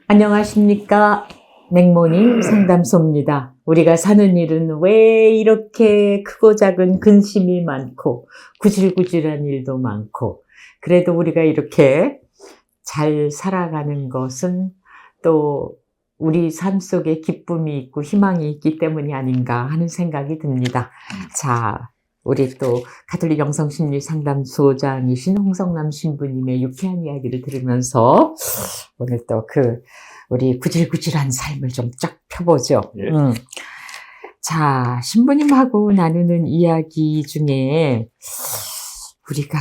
안녕하십니까. 맥모닝 상담소입니다. 우리가 사는 일은 왜 이렇게 크고 작은 근심이 많고 구질구질한 일도 많고 그래도 우리가 이렇게 잘 살아가는 것은 또 우리 삶 속에 기쁨이 있고 희망이 있기 때문이 아닌가 하는 생각이 듭니다. 자, 우리 또 가톨릭 영성심리 상담소장이신 홍성남 신부님의 유쾌한 이야기를 들으면서 오늘 또 우리 구질구질한 삶을 좀 쫙 펴보죠. 예. 자, 신부님하고 나누는 이야기 중에 우리가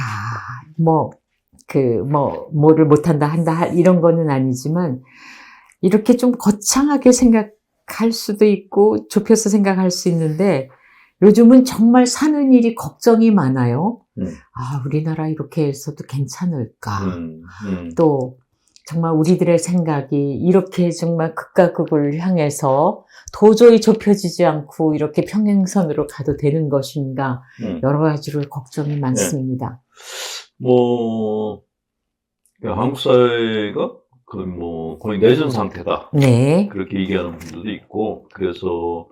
뭐를 못한다, 한다, 이런 거는 아니지만 이렇게 좀 거창하게 생각할 수도 있고 좁혀서 생각할 수 있는데 요즘은 정말 사는 일이 걱정이 많아요. 우리나라 이렇게 해서도 괜찮을까? 또 정말 우리들의 생각이 이렇게 정말 극과 극을 향해서 도저히 좁혀지지 않고 이렇게 평행선으로 가도 되는 것인가? 여러 가지로 걱정이 많습니다. 한국 사회가 거의 내전 상태다. 네. 그렇게 얘기하는 분들도 있고, 그래서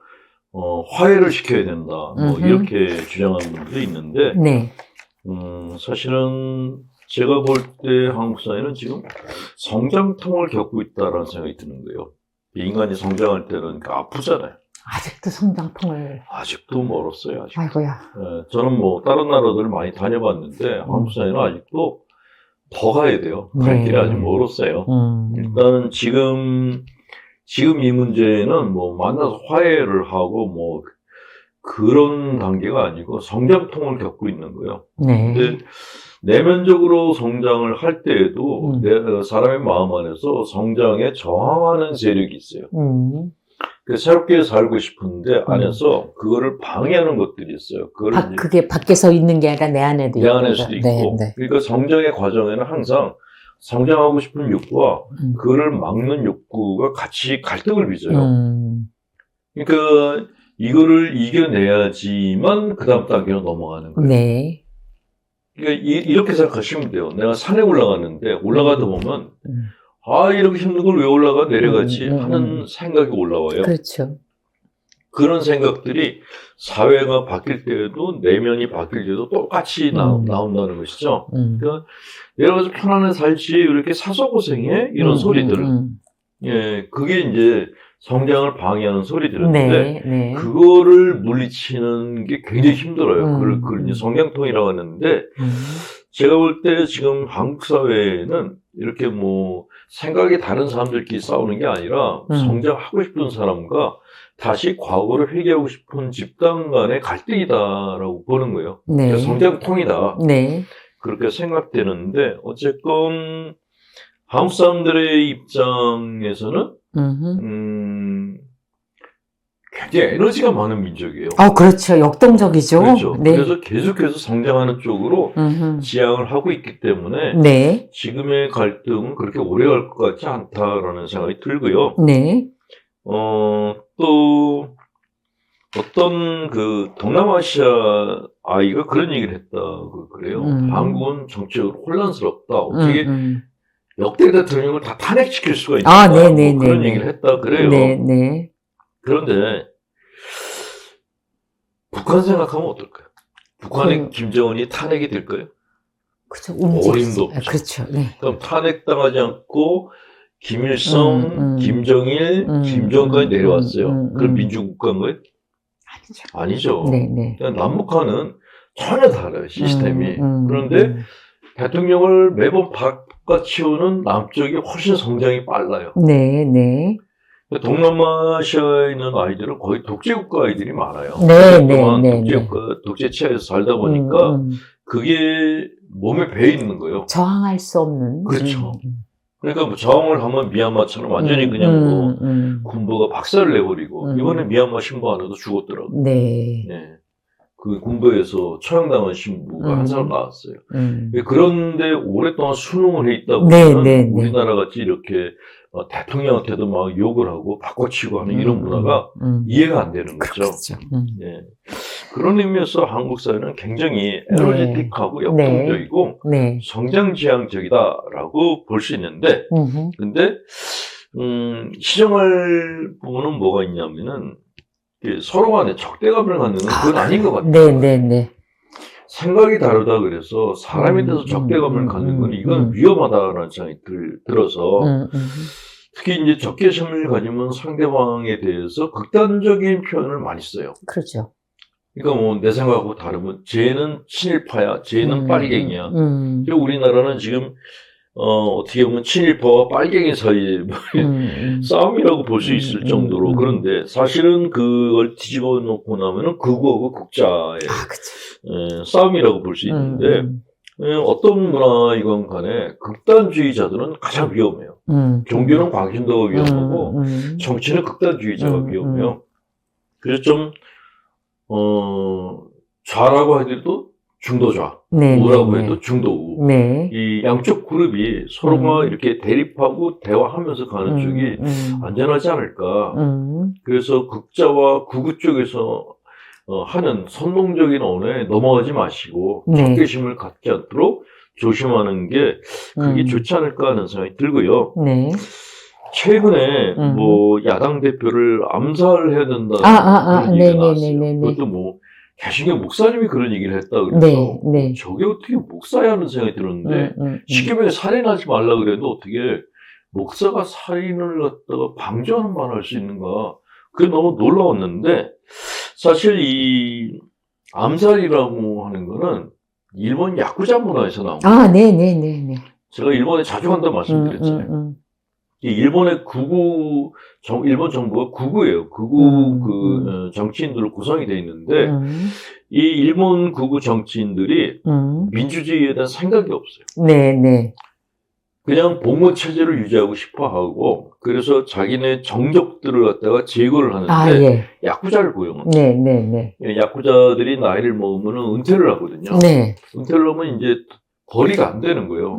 화해를 시켜야 된다. 이렇게 주장하는 분들도 있는데, 네. 사실은 제가 볼 때 한국 사회는 지금 성장통을 겪고 있다라는 생각이 드는 거예요. 인간이 성장할 때는 아프잖아요. 아직도 성장통을. 아직도 멀었어요. 아직도. 아이고야. 네, 저는 다른 나라들 많이 다녀봤는데, 한국 사회는 아직도 더 가야 돼요. 갈 길이 아직 멀었어요. 일단 지금 이 문제는 만나서 화해를 하고 그런 단계가 아니고 성장통을 겪고 있는 거예요. 네. 근데 내면적으로 성장을 할 때에도 사람의 마음 안에서 성장에 저항하는 세력이 있어요. 새롭게 살고 싶은데 안에서 그거를 방해하는 것들이 있어요. 그게 밖에서 있는 게 아니라 내 안에도 내 안에서도 있고. 네. 그러니까 성장의 과정에는 항상 성장하고 싶은 욕구와 그거를 막는 욕구가 같이 갈등을 빚어요. 그러니까 이거를 이겨내야지만 그 다음 단계로 넘어가는 거예요. 네. 그러니까 이렇게 생각하시면 돼요. 내가 산에 올라가는데 올라가다 보면 이렇게 힘든 걸 왜 올라가 내려가지 하는 생각이 올라와요. 그렇죠. 그런 생각들이 사회가 바뀔 때에도 내면이 바뀔 때도 똑같이 나온다는 것이죠. 그러니까 내려가서 편안하게 살지 이렇게 사서 고생해 이런 소리들은 그게 이제 성장을 방해하는 소리들인데 네. 그거를 물리치는 게 굉장히 힘들어요. 그걸 이제 성장통이라고 하는데 제가 볼 때 지금 한국 사회에는 이렇게 생각이 다른 사람들끼리 싸우는 게 아니라 성장하고 싶은 사람과 다시 과거를 회개하고 싶은 집단 간의 갈등이다라고 보는 거예요. 네. 그러니까 성장통이다. 네. 그렇게 생각되는데 어쨌건 한국 사람들의 입장에서는 굉장히 에너지가 많은 민족이에요. 그렇죠. 역동적이죠. 그렇죠. 네. 그래서 계속해서 성장하는 쪽으로 지향을 하고 있기 때문에 네. 지금의 갈등은 그렇게 오래 갈 것 같지 않다라는 생각이 들고요. 네. 또 어떤 동남아시아 아이가 그런 얘기를 했다고 그래요. 한국은 정치적으로 혼란스럽다. 어떻게 역대 대통령을 다 탄핵시킬 수가 있다. 그런 얘기를 했다 그래요. 네. 그런데 북한 생각하면 어떨까요? 북한의 김정은이 탄핵이 될까요? 그렇죠. 어림도 없죠. 그렇죠. 네. 그럼 탄핵당하지 않고 김일성, 김정일, 김정은까지 내려왔어요. 그럼 민주국가인 거예요? 아니죠. 네. 그러니까 남북한은 전혀 다르요 시스템이. 그런데 대통령을 매번 바꿔치우는 남쪽이 훨씬 성장이 빨라요. 네. 동남아시아에 있는 아이들은 거의 독재국가 아이들이 많아요. 네. 독재 치하에서 살다 보니까 그게 몸에 배어 있는 거예요. 저항할 수 없는. 그렇죠. 그러니까 저항을 하면 미얀마처럼 완전히 그냥 군부가 박살을 내버리고 이번에 미얀마 신부 하나도 죽었더라고요. 네. 그 군부에서 처형당한 신부가 한 사람 나왔어요. 그런데 오랫동안 수능을 해 있다 보면 우리나라 같이 이렇게 대통령한테도 막 욕을 하고 바꿔치고 하는 이런 문화가 이해가 안 되는 거죠. 네. 그런 의미에서 한국 사회는 굉장히 에너제틱하고 역동적이고 성장지향적이다라고 볼 수 있는데 근데 시정할 부분은 뭐가 있냐면은, 서로 간에 적대감을 갖는 건 그건 아닌 것 같아요. 네네네. 생각이 다르다 그래서 사람에 대해서 적대감을 갖는 건 이건 위험하다라는 생각이 들어서 특히 이제 적개심을 가지면 상대방에 대해서 극단적인 표현을 많이 써요. 그렇죠. 그러니까 뭐 내 생각하고 다르면 쟤는 친일파야, 쟤는 빨갱이야. 우리나라는 지금 어떻게 보면 친일파와 빨갱이 사이에 싸움이라고 볼 수 있을 정도로 그런데 사실은 그걸 뒤집어 놓고 나면은 극우하고 극자의 싸움이라고 볼 수 있는데 어떤 문화이건 간에 극단주의자들은 가장 위험해요. 종교는 광신도가 위험하고 정치는 극단주의자가 위험해요. 그래서 좀 좌라고 하더라도 중도좌, 우라고 해도 중도우. 이 양쪽 그룹이 서로가 이렇게 대립하고 대화하면서 가는 쪽이 안전하지 않을까. 그래서 극자와 극우 쪽에서 하는 선동적인 언어에 넘어가지 마시고 적개심을 갖지 않도록 조심하는 게 그게 좋지 않을까 하는 생각이 들고요. 최근에 뭐 야당 대표를 암살해야 된다는 그런 얘기가 나왔어요. 그것도 뭐 개신교 목사님이 그런 얘기를 했다 그래서 저게 어떻게 목사야 하는 생각이 들었는데 쉽게 말해 살인하지 말라 그래도 어떻게 목사가 살인을 갖다가 방조하는 말을 할 수 있는가. 그게 너무 놀라웠는데 사실 이 암살이라고 하는 거는 일본 야쿠자 문화에서 나온 거예요. 제가 일본에 자주 간다고 말씀드렸잖아요. 이 일본의 일본 정부가 극우예요. 극우 정치인들로 구성이 되어 있는데 이 일본 극우 정치인들이 민주주의에 대한 생각이 없어요. 그냥 복무 체제를 유지하고 싶어 하고 그래서 자기네 정적들을 갖다가 제거를 하는데 야쿠자를 고용합니다. 야쿠자들이 나이를 먹으면 은퇴를 하거든요. 은퇴를 하면 이제 거리가 안 되는 거예요.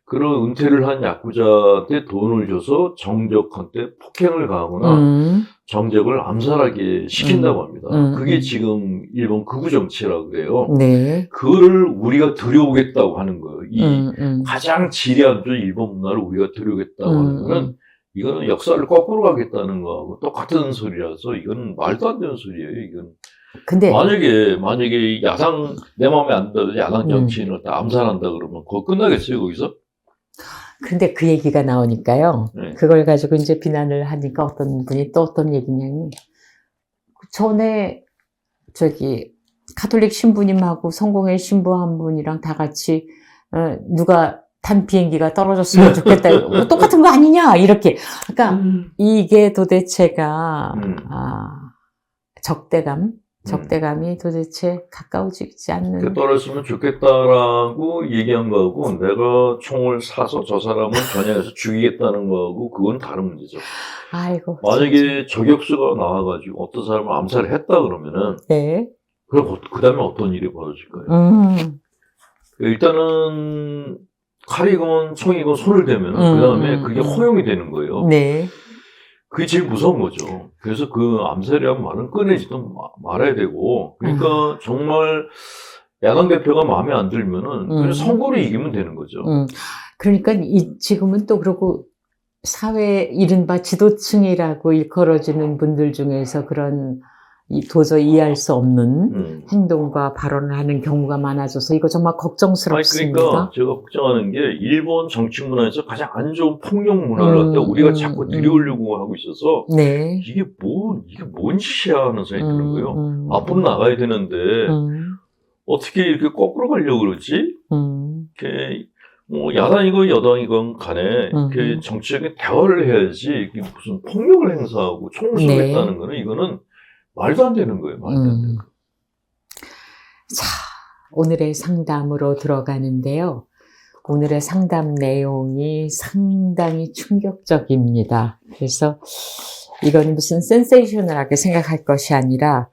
그런 은퇴를 한 야쿠자한테 돈을 줘서 정적한테 폭행을 가하거나 정적을 암살하게 시킨다고 합니다. 그게 지금 일본 극우 정치라고 그래요. 그거를 우리가 들여오겠다고 하는 거예요. 이 가장 질이 일본 문화를 우리가 들여오겠다고 하는 거는 이거는 역사를 거꾸로 가겠다는 거하고 똑같은 소리라서 이건 말도 안 되는 소리예요. 이건. 근데 만약에 야당 내 마음에 안 들어서 야당 정치인을 다 암살한다 그러면 그거 끝나겠어요 거기서? 근데 그 얘기가 나오니까요. 그걸 가지고 이제 비난을 하니까 어떤 분이 또 어떤 얘기냐면 전에 가톨릭 신부님하고 성공회 신부 한 분이랑 다 같이 누가 탄 비행기가 떨어졌으면 좋겠다. 똑같은 거 아니냐 이렇게. 그러니까 이게 도대체가 적대감이 도대체 가까워지지 않는. 떨어졌으면 좋겠다라고 얘기한 거하고 내가 총을 사서 저 사람을 겨냥해서 죽이겠다는 거하고 그건 다른 문제죠. 아이고. 만약에 저격수가 나와가지고 어떤 사람을 암살을 했다 그러면은 그럼 그 다음에 어떤 일이 벌어질까요? 일단은 칼이건 총이건 손을 대면은 그 다음에 그게 허용이 되는 거예요. 그게 제일 무서운 거죠. 그래서 그 암살이란 말은 꺼내지도 말아야 되고, 그러니까 정말 야당 대표가 마음에 안 들면은 그냥 선거로 이기면 되는 거죠. 그러니까 지금은 또 그러고 사회 이른바 지도층이라고 일컬어지는 분들 중에서 그런 도저히 이해할 수 없는 행동과 발언을 하는 경우가 많아져서 이거 정말 걱정스럽습니다. 그러니까 제가 걱정하는 게 일본 정치 문화에서 가장 안 좋은 폭력 문화를 갖다 우리가 자꾸 들여오려고 하고 있어서 이게 뭔 짓이야 하는 생각이 드는 거예요. 앞으로 나가야 되는데 어떻게 이렇게 거꾸로 가려고 그러지? 이렇게 뭐 야당이건 여당이건 간에 이렇게 정치적인 대화를 해야지 이게 무슨 폭력을 행사하고 총을 쏘겠다는 거는 이거는 말도 안 되는 거예요. 말도 안 되는 거. 자, 오늘의 상담으로 들어가는데요. 오늘의 상담 내용이 상당히 충격적입니다. 그래서 이건 무슨 센세이셔널하게 생각할 것이 아니라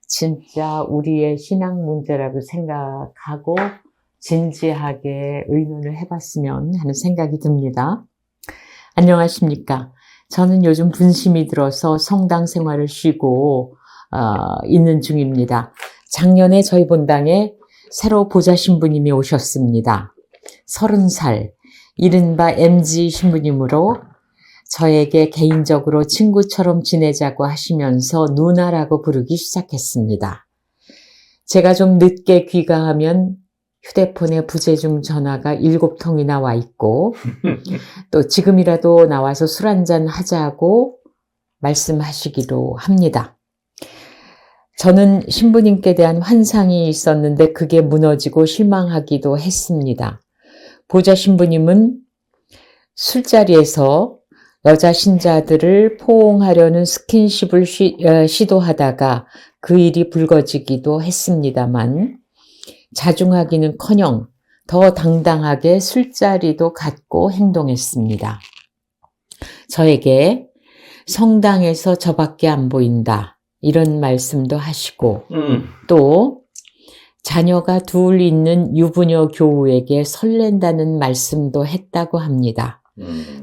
진짜 우리의 신앙 문제라고 생각하고 진지하게 의논을 해봤으면 하는 생각이 듭니다. 안녕하십니까. 저는 요즘 분심이 들어서 성당 생활을 쉬고 있는 중입니다. 작년에 저희 본당에 새로 보좌 신부님이 오셨습니다. 30살, 이른바 MG 신부님으로 저에게 개인적으로 친구처럼 지내자고 하시면서 누나라고 부르기 시작했습니다. 제가 좀 늦게 귀가하면 휴대폰에 부재중 전화가 7통이나 와 있고 또 지금이라도 나와서 술 한잔 하자고 말씀하시기도 합니다. 저는 신부님께 대한 환상이 있었는데 그게 무너지고 실망하기도 했습니다. 보좌 신부님은 술자리에서 여자 신자들을 포옹하려는 스킨십을 시도하다가 그 일이 불거지기도 했습니다만 자중하기는커녕 더 당당하게 술자리도 갖고 행동했습니다. 저에게 성당에서 저밖에 안 보인다 이런 말씀도 하시고 또 자녀가 둘 있는 유부녀 교우에게 설렌다는 말씀도 했다고 합니다.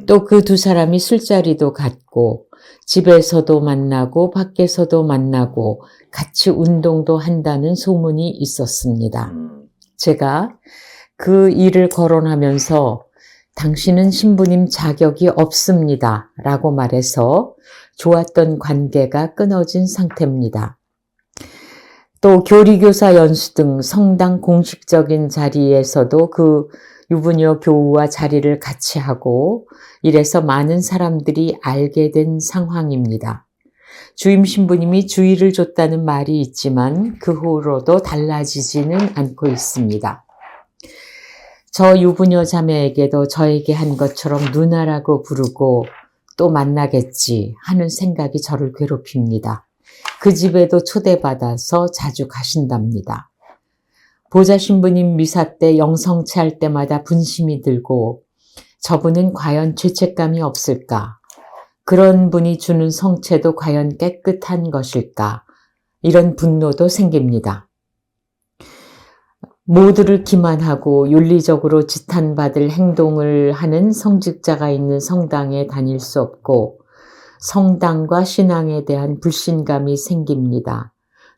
또 그 두 사람이 술자리도 갖고 집에서도 만나고 밖에서도 만나고 같이 운동도 한다는 소문이 있었습니다. 제가 그 일을 거론하면서 당신은 신부님 자격이 없습니다 라고 말해서 좋았던 관계가 끊어진 상태입니다. 또 교리교사 연수 등 성당 공식적인 자리에서도 그 유부녀 교우와 자리를 같이 하고 이래서 많은 사람들이 알게 된 상황입니다. 주임 신부님이 주의를 줬다는 말이 있지만 그 후로도 달라지지는 않고 있습니다. 저 유부녀 자매에게도 저에게 한 것처럼 누나라고 부르고 또 만나겠지 하는 생각이 저를 괴롭힙니다. 그 집에도 초대받아서 자주 가신답니다. 보좌 신부님 미사 때 영성체 할 때마다 분심이 들고 저분은 과연 죄책감이 없을까? 그런 분이 주는 성체도 과연 깨끗한 것일까? 이런 분노도 생깁니다. 모두를 기만하고 윤리적으로 지탄받을 행동을 하는 성직자가 있는 성당에 다닐 수 없고 성당과 신앙에 대한 불신감이 생깁니다.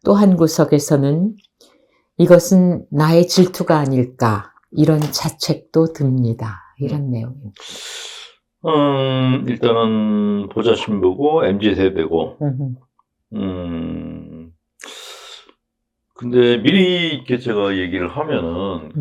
또 한 구석에서는 이것은 나의 질투가 아닐까 이런 자책도 듭니다. 이런 내용입니다. 일단은 보좌 신부고 MZ세대고 근데 미리 이렇게 제가 얘기를 하면은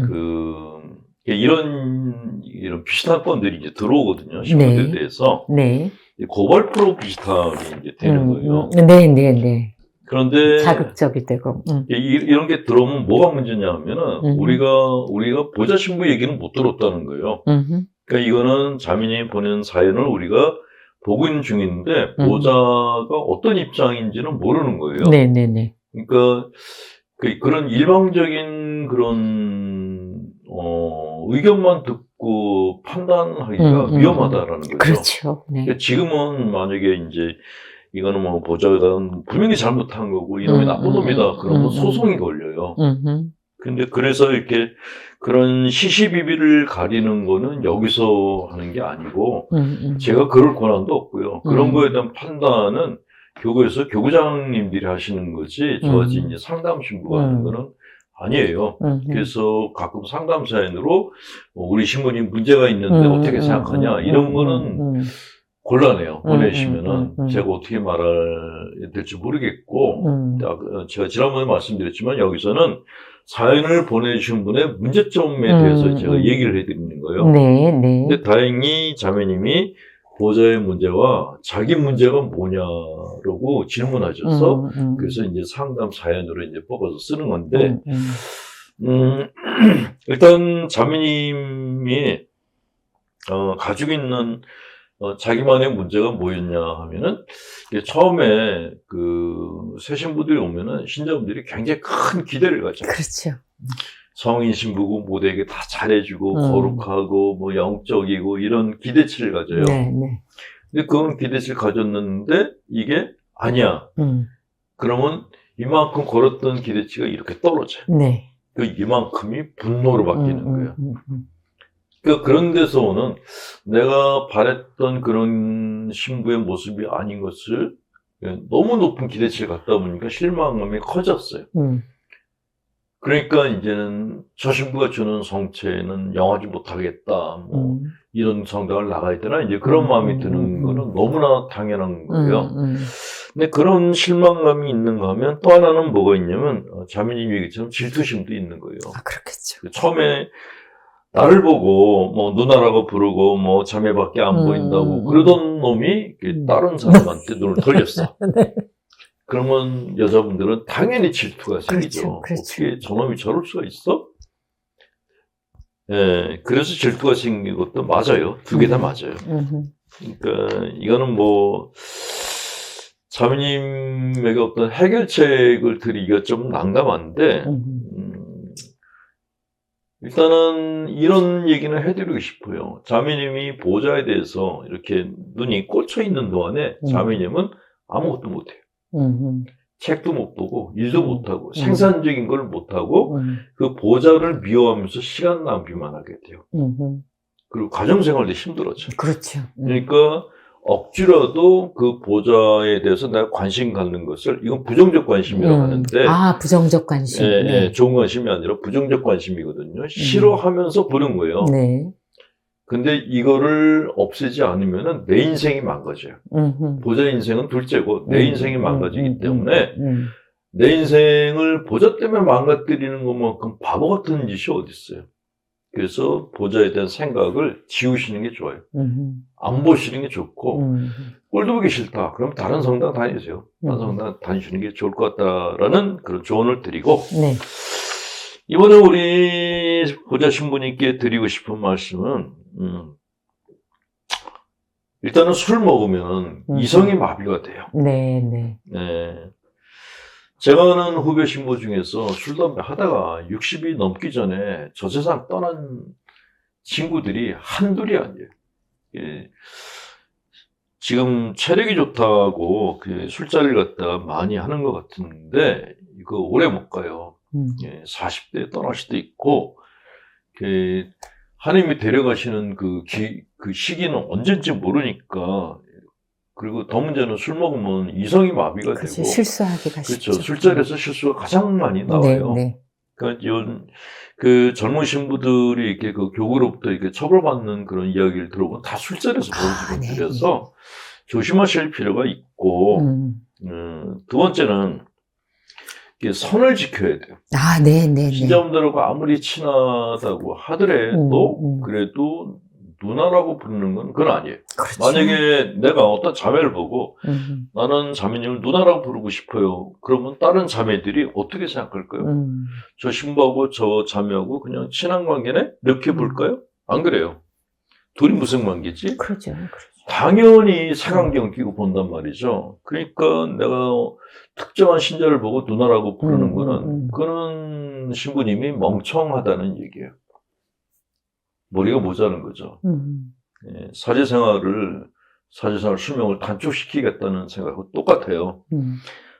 이런 비슷한 건들이 이제 들어오거든요. 신부들에 대해서. 네. 고발 프로 비슷하게 이제 되는 거예요. 네. 그런데 자극적이 되고 이런 게 들어오면 뭐가 문제냐 하면은 우리가 보좌 신부 얘기는 못 들었다는 거예요. 그러니까 이거는 자매님이 보낸 사연을 우리가 보고 있는 중인데 보좌가 어떤 입장인지는 모르는 거예요. 네네네. 그러니까 그런 일방적인 그런 의견만 듣고 판단하기가 위험하다라는 거죠. 그렇죠. 네. 그러니까 지금은 만약에 이제 이거는 뭐 보좌가 분명히 잘못한 거고 이놈이 나쁜 놈이다. 그러면 소송이 걸려요. 근데 그래서 이렇게 그런 시시비비를 가리는 거는 여기서 하는 게 아니고 제가 그럴 권한도 없고요. 그런 거에 대한 판단은 교구에서 교구장님들이 하시는 거지 저같이 이제 상담 신부가 하는 거는 아니에요. 그래서 가끔 상담 사연으로 우리 신부님 문제가 있는데 어떻게 생각하냐 이런 거는 곤란해요. 보내시면은 제가 어떻게 말해야 될지 모르겠고 제가 지난번에 말씀드렸지만 여기서는 사연을 보내주신 분의 문제점에 대해서 제가 얘기를 해드리는 거예요. 네. 근데 다행히 자매님이 보좌의 문제와 자기 문제가 뭐냐라고 질문하셔서 그래서 이제 상담 사연으로 이제 뽑아서 쓰는 건데 일단 자매님이 가지고 있는 자기만의 문제가 뭐였냐 하면은 처음에 그 새 신부들이 오면은 신자분들이 굉장히 큰 기대를 가져요. 그렇죠. 성인 신부고 모두에게 다 잘해주고 거룩하고 뭐 영적이고 이런 기대치를 가져요. 네. 근데 그건 기대치를 가졌는데 이게 아니야. 그러면 이만큼 걸었던 기대치가 이렇게 떨어져요. 네. 그 이만큼이 분노로 바뀌는 거예요. 그러니까 그런 데서 오는 내가 바랬던 그런 신부의 모습이 아닌 것을 너무 높은 기대치를 갖다 보니까 실망감이 커졌어요. 그러니까 이제는 저 신부가 주는 성체는 영하지 못하겠다. 뭐 이런 성당을 나가야 되나 이제 그런 마음이 드는 거는 너무나 당연한 거예요. 근데 그런 실망감이 있는가 하면 또 하나는 뭐가 있냐면 자매님 얘기처럼 질투심도 있는 거예요. 아, 그렇겠죠. 처음에 나를 보고 뭐 누나라고 부르고 뭐 자매밖에 안 보인다고 그러던 놈이 다른 사람한테 눈을 돌렸어. 네. 그러면 여자분들은 당연히 질투가 생기죠. 그렇죠. 어떻게 저놈이 저럴 수가 있어? 예, 그래서 질투가 생긴 것도 맞아요. 두 개 다 맞아요. 그러니까 이거는 뭐 자매님에게 어떤 해결책을 드리기가 좀 난감한데 일단은 이런 얘기는 해드리고 싶어요. 자매님이 보호자에 대해서 이렇게 눈이 꽂혀 있는 동안에 자매님은 아무것도 못해요. 책도 못 보고 일도 못하고 생산적인 걸 못하고 그 보호자를 미워하면서 시간 낭비만 하게 돼요. 그리고 가정생활도 힘들어져. 그렇죠. 그러니까 억지로도 그 보호자에 대해서 내가 관심 갖는 것을 이건 부정적 관심이라고 하는데 아, 부정적 관심. 예, 네. 예, 좋은 관심이 아니라 부정적 관심이거든요. 싫어하면서 보는 거예요. 네. 근데 이거를 없애지 않으면 내 인생이 망가져요. 보호자 인생은 둘째고 내 인생이 망가지기 때문에 내 인생을 보호자 때문에 망가뜨리는 것만큼 바보 같은 짓이 어디 있어요. 그래서 보호자에 대한 생각을 지우시는 게 좋아요. 안 보시는 게 좋고 꼴도 보기 싫다. 그럼 다른 성당 다니세요. 다른 성당 다니시는 게 좋을 것 같다라는 그런 조언을 드리고 네. 이번에 우리 보호자 신부님께 드리고 싶은 말씀은 일단은 술 먹으면 이성이 마비가 돼요. 네, 네. 네. 제가 아는 후배 신부 중에서 술, 담배 하다가 60이 넘기 전에 저 세상 떠난 친구들이 한둘이 아니에요. 예. 지금 체력이 좋다고 그 술자리를 갖다가 많이 하는 것 같은데 이거 오래 못 가요. 예, 40대에 떠날 수도 있고 그 하나님이 데려가시는 그 시기는 언젠지 모르니까 그리고 더 문제는 술 먹으면 이성이 마비가 그렇죠. 되고 실수하기가 그렇죠. 쉽죠. 술자리에서 실수가 가장 많이 나와요. 네, 네. 그러니까 그 젊은 신부들이 이렇게 그 교구로부터 이렇게 처벌받는 그런 이야기를 들어보면 다 술자리에서 벌어지는 일이라서 조심하실 필요가 있고 두 번째는 이게 선을 지켜야 돼요. 아, 네, 네, 네. 신자분들하고 아무리 친하다고 하더라도 그래도 누나라고 부르는 건 그건 아니에요. 그렇죠. 만약에 내가 어떤 자매를 보고 나는 자매님을 누나라고 부르고 싶어요. 그러면 다른 자매들이 어떻게 생각할까요? 저 신부하고 저 자매하고 그냥 친한 관계네? 이렇게 볼까요? 안 그래요. 둘이 무슨 관계지? 그렇죠. 그렇죠. 당연히 색안경 끼고 본단 말이죠. 그러니까 내가 특정한 신자를 보고 누나라고 부르는 거는 그런 신부님이 멍청하다는 얘기예요. 머리가 모자란 거죠. 예, 사제생활 수명을 단축시키겠다는 생각하고 똑같아요.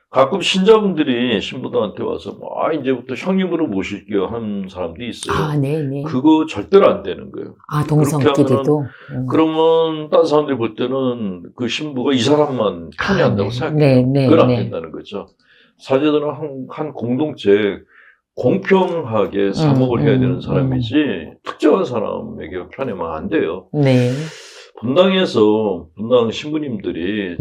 가끔 신자분들이 신부들한테 와서 이제부터 형님으로 모실게요 하는 사람들이 있어요. 아, 네네. 그거 절대로 안 되는 거예요. 아, 동성끼리도? 그러면 다른 사람들이 볼 때는 그 신부가 이 사람만 편애한다고 생각해요. 네, 그건 안 된다는 거죠. 사제들은 한 공동체 공평하게 사목을 해야 되는 사람이지 특정한 사람에게 편애면 안 돼요. 네. 분당 신부님들이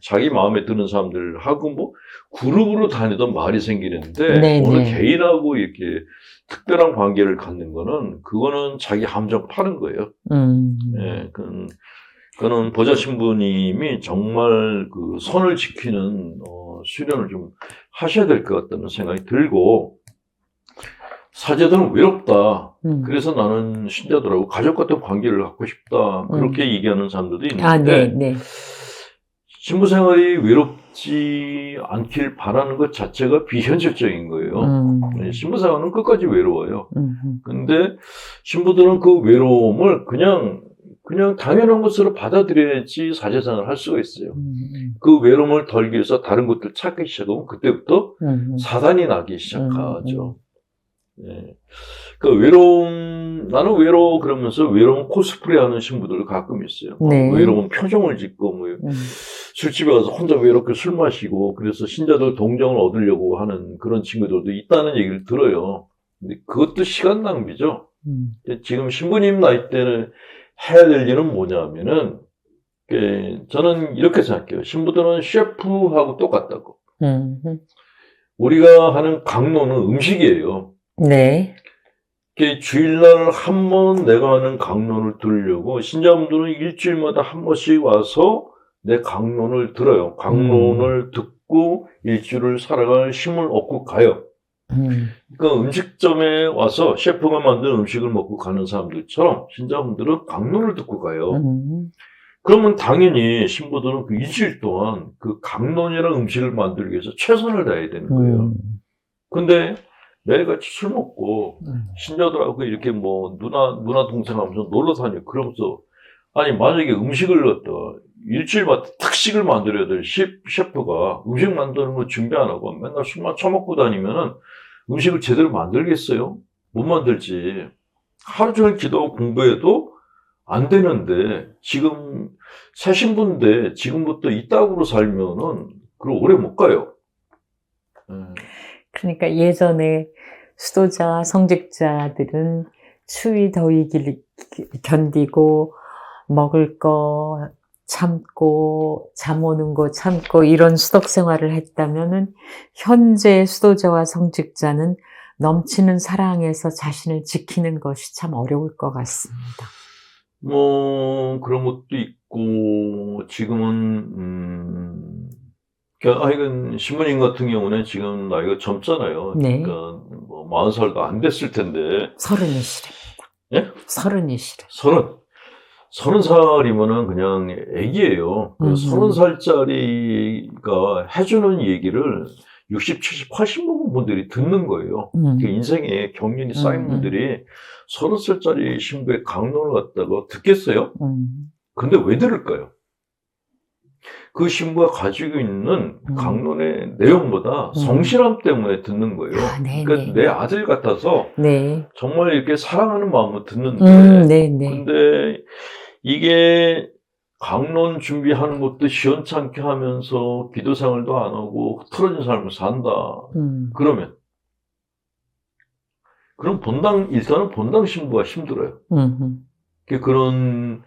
자기 마음에 드는 사람들하고 뭐 그룹으로 다니던 말이 생기는데 어느 개인하고 이렇게 특별한 관계를 갖는 거는 그거는 자기 함정 파는 거예요. 예, 그거는 보좌 신부님이 정말 그 선을 지키는 수련을 좀 하셔야 될 것 같다는 생각이 들고 사제들은 외롭다. 그래서 나는 신자들하고 가족 같은 관계를 갖고 싶다. 그렇게 얘기하는 사람들도 있는데 아, 네. 신부 생활이 외롭지 않길 바라는 것 자체가 비현실적인 거예요. 신부 생활은 끝까지 외로워요. 근데 신부들은 그 외로움을 그냥 당연한 것으로 받아들여야지 사제생활을 할 수가 있어요. 그 외로움을 덜기 위해서 다른 것들 찾기 시작하면 그때부터 사단이 나기 시작하죠. 예. 나는 외로워 그러면서 외로운 코스프레 하는 신부들 가끔 있어요. 네. 외로운 표정을 짓고, 술집에 가서 혼자 외롭게 술 마시고, 그래서 신자들 동정을 얻으려고 하는 그런 친구들도 있다는 얘기를 들어요. 근데 그것도 시간 낭비죠. 지금 신부님 나이 때는 해야 될 일은 뭐냐면은, 저는 이렇게 생각해요. 신부들은 셰프하고 똑같다고. 우리가 하는 강론은 음식이에요. 네. 주일날 한 번 내가 하는 강론을 들으려고 신자분들은 일주일마다 한 번씩 와서 내 강론을 들어요. 강론을 듣고 일주일을 살아갈 힘을 얻고 가요. 그러니까 음식점에 와서 셰프가 만든 음식을 먹고 가는 사람들처럼 신자분들은 강론을 듣고 가요. 그러면 당연히 신부들은 그 일주일 동안 그 강론이라는 음식을 만들기 위해서 최선을 다해야 되는 거예요. 근데 매일같이 술 먹고 신자들하고 이렇게 뭐 누나 동생 하면서 놀러 다니고 그러면서 아니 만약에 음식을 갖다가 일주일마다 특식을 만들어야 될 셰프가 음식 만드는 거 준비 안 하고 맨날 술만 처먹고 다니면은 음식을 제대로 만들겠어요? 못 만들지. 하루 종일 기도하고 공부해도 안 되는데 지금 새 신부인데 지금부터 이따구로 살면은 그걸 오래 못 가요. 그러니까 예전에 수도자, 성직자들은 추위, 더위를 견디고 먹을 거 참고 잠 오는 거 참고 이런 수덕 생활을 했다면은 현재 수도자와 성직자는 넘치는 사랑에서 자신을 지키는 것이 참 어려울 것 같습니다. 뭐 그런 것도 있고 지금은 하여간 신부님 같은 경우는 지금 나이가 젊잖아요. 네. 그러니까 뭐 40살도 안 됐을 텐데. 30이시랍니다. 예? 30이시래. 30살이면은 그냥 애기예요. 30살짜리가 해주는 얘기를 60, 70, 80 먹은 분들이 듣는 거예요. 그 인생에 경륜이 쌓인 분들이 30살짜리 신부의 강론을 갖다가 듣겠어요? 근데 왜 들을까요? 그 신부가 가지고 있는 강론의 내용보다 성실함 때문에 듣는 거예요. 그러니까 내 아들 같아서 정말 이렇게 사랑하는 마음으로 듣는데 근데 이게 강론 준비하는 것도 시원찮게 하면서 기도 생활도 안 하고 틀어진 삶을 산다. 그럼 일단은 본당 신부가 힘들어요. 그런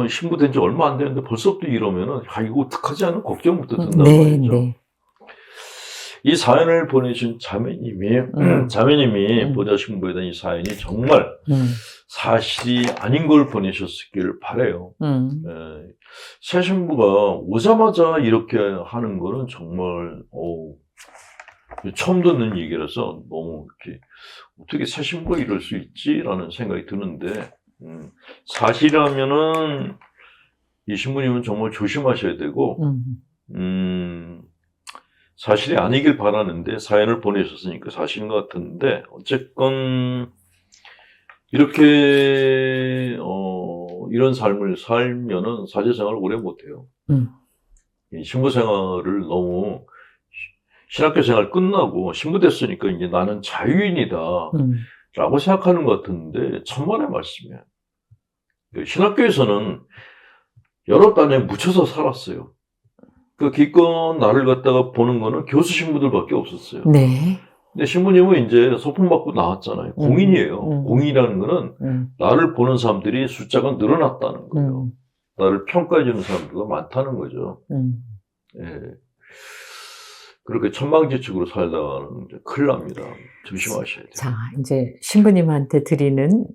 신부 된 지 얼마 안 됐는데 벌써부터 이러면은 이거 어떡하지 하는 걱정부터 든단 말이죠. 이 사연을 보내신 자매님이 보좌 신부에 대한 이 사연이 정말 사실이 아닌 걸 보내셨길 바라요. 새 신부가 오자마자 이렇게 하는 거는 정말 처음 듣는 얘기라서 너무 이렇게 어떻게 새 신부가 이럴 수 있지라는 생각이 드는데 사실이라면은 이 신부님은 정말 조심하셔야 되고 사실이 아니길 바라는데 사연을 보내셨으니까 사실인 것 같은데 어쨌건 이렇게 이런 삶을 살면은 사제생활을 오래 못해요. 이 신부 생활을 너무 신학교 생활 끝나고 신부 됐으니까 이제 나는 자유인이다 라고 생각하는 것 같은데 천만의 말씀이에요. 신학교에서는 여러 단에 묻혀서 살았어요. 그 기껏 나를 갖다가 보는 거는 교수 신부들밖에 없었어요. 근데 신부님은 이제 소품 받고 나왔잖아요. 공인이에요. 공인이라는 거는 나를 보는 사람들이 숫자가 늘어났다는 거예요. 나를 평가해주는 사람들도 많다는 거죠. 예. 그렇게 천방지축으로 살다가는 큰일 납니다. 조심하셔야 돼요. 자, 이제 신부님한테 드리는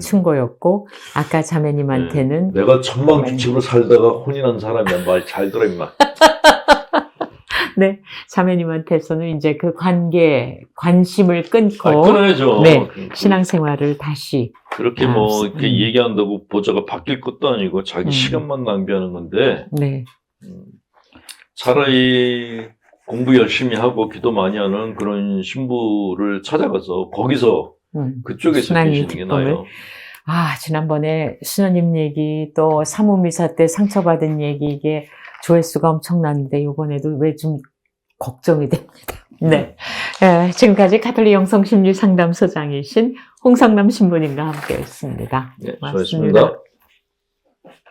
충고였고, 아까 자매님한테는. 내가 천방지축으로 살다가 혼인한 사람이야. 말 잘 들어, 임마. 네, 자매님한테서는 이제 그 관심을 끊고. 끊어야죠. 신앙생활을 다시. 그렇게 이렇게 얘기한다고 보좌가 바뀔 것도 아니고 자기 시간만 낭비하는 건데. 차라리 공부 열심히 하고 기도 많이 하는 그런 신부를 찾아가서 거기서 그쪽에서 계시는 게 나아요. 지난번에 수녀님 얘기 또 사무미사 때 상처받은 얘기 이게 조회수가 엄청났는데 이번에도 왜 좀 걱정이 됩니다. 지금까지 가톨릭 영성심리상담소장이신 홍상남 신부님과 함께했습니다. 네, 고맙습니다.